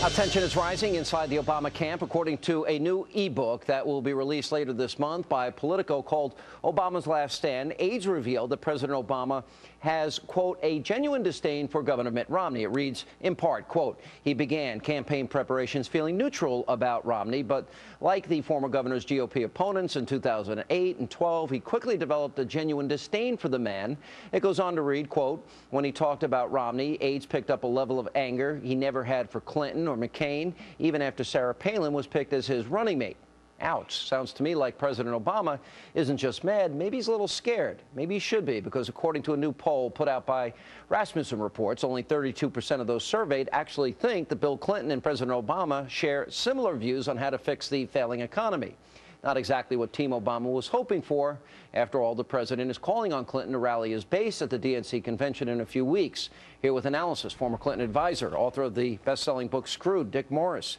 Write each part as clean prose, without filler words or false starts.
Tension is rising inside the Obama camp, according to a new e-book that will be released later this month by Politico called Obama's Last Stand. Aides revealed that President Obama has, quote, a genuine disdain for Governor Mitt Romney. It reads, in part, quote, he began campaign preparations feeling neutral about Romney, but like the former governor's GOP opponents in 2008 and 12, he quickly developed a genuine disdain for the man. It goes on to read, quote, when he talked about Romney, aides picked up a level of anger he never had for Clinton or McCain, even after Sarah Palin was picked as his running mate. Ouch. Sounds to me like President Obama isn't just mad, maybe he's a little scared. Maybe he should be, because according to a new poll put out by Rasmussen Reports, only 32% of those surveyed actually think that Bill Clinton and President Obama share similar views on how to fix the failing economy. Not exactly what Team Obama was hoping for. After all, the president is calling on Clinton to rally his base at the DNC convention in a few weeks. Here with analysis, former Clinton advisor, author of the best-selling book Screwed, Dick Morris.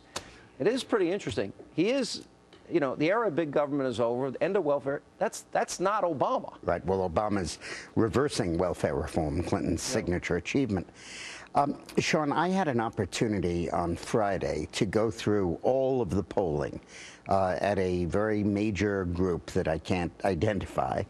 It is pretty interesting. He is, you know, the era of big government is over, the end of welfare. That's not Obama. Right. Well, Obama's reversing welfare reform, Clinton's signature achievement. Sean, I had an opportunity on Friday to go through all of the polling at a very major group that I can't identify,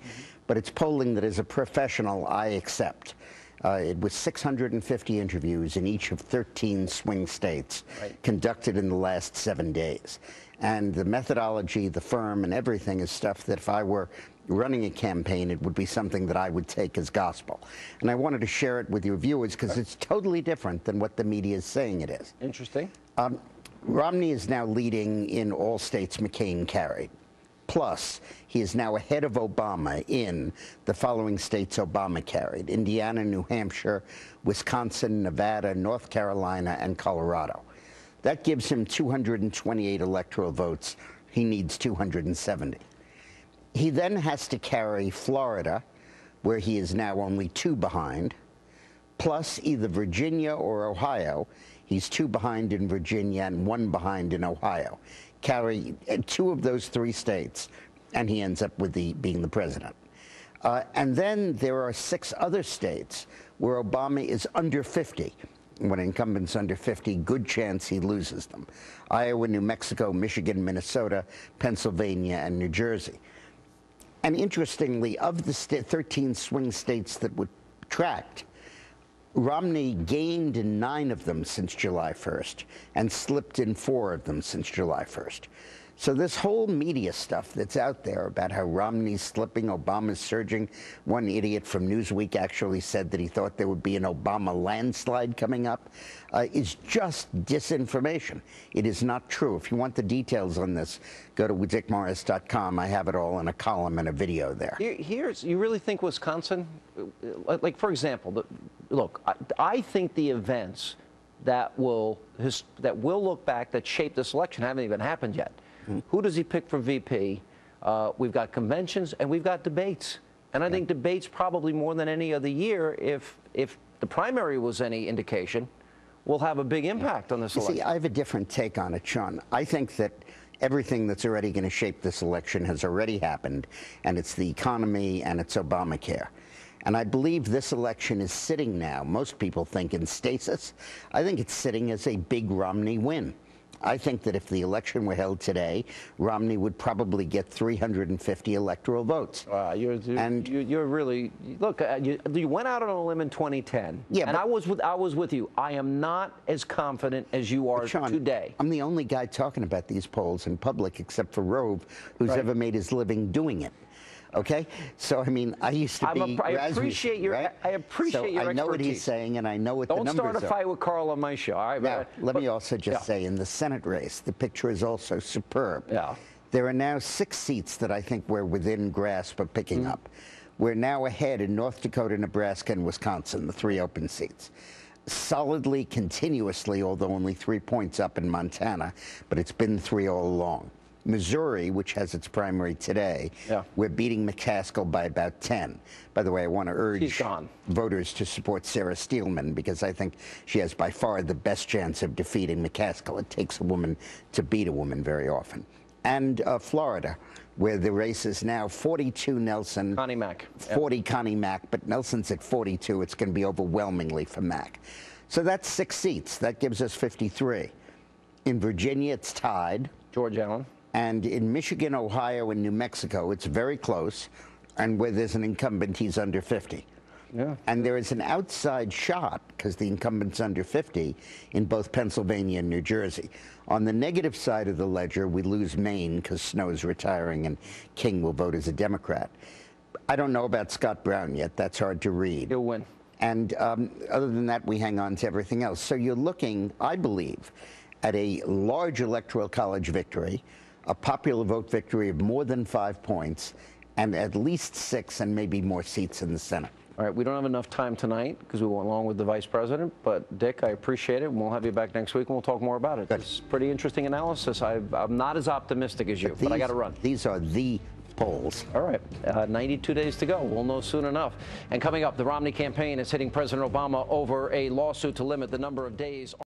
but it's polling that as a professional I accept. It was 650 interviews in each of 13 swing states conducted in the last 7 days. And the methodology, the firm, and everything is stuff that if I were running a campaign, it would be something that I would take as gospel. And I wanted to share it with your viewers because it's totally different than what the media is saying it is. Interesting. Romney is now leading in all states McCain carried. Plus, he is now ahead of Obama in the following states Obama carried: Indiana, New Hampshire, Wisconsin, Nevada, North Carolina, and Colorado. That gives him 228 electoral votes. He needs 270. He then has to carry Florida, where he is now only 2 behind, plus either Virginia or Ohio. He's 2 behind in Virginia and 1 behind in Ohio. Carry 2 of those 3 states, and he ends up with being the president. And then there are 6 other states where Obama is under 50. When an incumbent's under 50, good chance he loses them. Iowa, New Mexico, Michigan, Minnesota, Pennsylvania, and New Jersey. And interestingly, of the 13 swing states that were tracked, Romney gained in 9 of them since July 1st and slipped in 4 of them since July 1st. So this whole media stuff that's out there about how Romney's slipping, Obama's surging. One idiot from Newsweek actually said that he thought there would be an Obama landslide coming up, is just disinformation. It is not true. If you want the details on this, go to dickmorris.com. I have it all in a column and a video there. You really think Wisconsin, like for example, look, I think the events that will look back, that shape this election, haven't even happened yet. Who does he pick for VP? We've got conventions and we've got debates. And I think debates probably more than any other year, if the primary was any indication, will have a big impact on this election. See, I have a different take on it, Sean. I think that everything that's already going to shape this election has already happened, and it's the economy and it's Obamacare. And I believe this election is sitting now, most people think, in stasis. I think it's sitting as a big Romney win. I think that if the election were held today, Romney would probably get 350 electoral votes. Wow, you're really, look, you went out on a limb in 2010. Yeah, and I was with you. I am not as confident as you are Sean, today. I'm the only guy talking about these polls in public, except for Rove, who's ever made his living doing it. Okay, so I mean, I used to be. I appreciate your. Right? I appreciate your I know expertise. what he's saying, and I know what the numbers are. Don't start a fight with Carl on my show. All right, now, let me also just say, in the Senate race, the picture is also superb. Yeah. There are now 6 seats that I think we're within grasp of picking up. We're now ahead in North Dakota, Nebraska, and Wisconsin, the 3 open seats. Solidly, continuously, although only 3 points up in Montana, but it's been 3 all along. Missouri, which has its primary today, we're beating McCaskill by about 10. By the way, I want to urge voters to support Sarah Steelman, because I think she has by far the best chance of defeating McCaskill. It takes a woman to beat a woman very often. And Florida, where the race is now 42 Nelson. Connie Mack. 40 Connie Mack, but Nelson's at 42. It's going to be overwhelmingly for Mack. So that's 6 seats. That gives us 53. In Virginia, it's tied. George Allen. And in Michigan, Ohio, and New Mexico, it's very close. And where there's an incumbent, he's under 50. Yeah. And there is an outside shot, because the incumbent's under 50, in both Pennsylvania and New Jersey. On the negative side of the ledger, we lose Maine because Snow's retiring and King will vote as a Democrat. I don't know about Scott Brown yet. That's hard to read. He'll win. And other than that, we hang on to everything else. So you're looking, I believe, at a large electoral college victory, a popular vote victory of more than 5 points, and at least 6 and maybe more seats in the Senate. All right, we don't have enough time tonight because we went along with the vice president, but Dick, I appreciate it, and we'll have you back next week, and we'll talk more about it. Good. It's pretty interesting analysis. I'm not as optimistic as you, but I got to run. These are the polls. All right, 92 days to go. We'll know soon enough. And coming up, the Romney campaign is hitting President Obama over a lawsuit to limit the number of days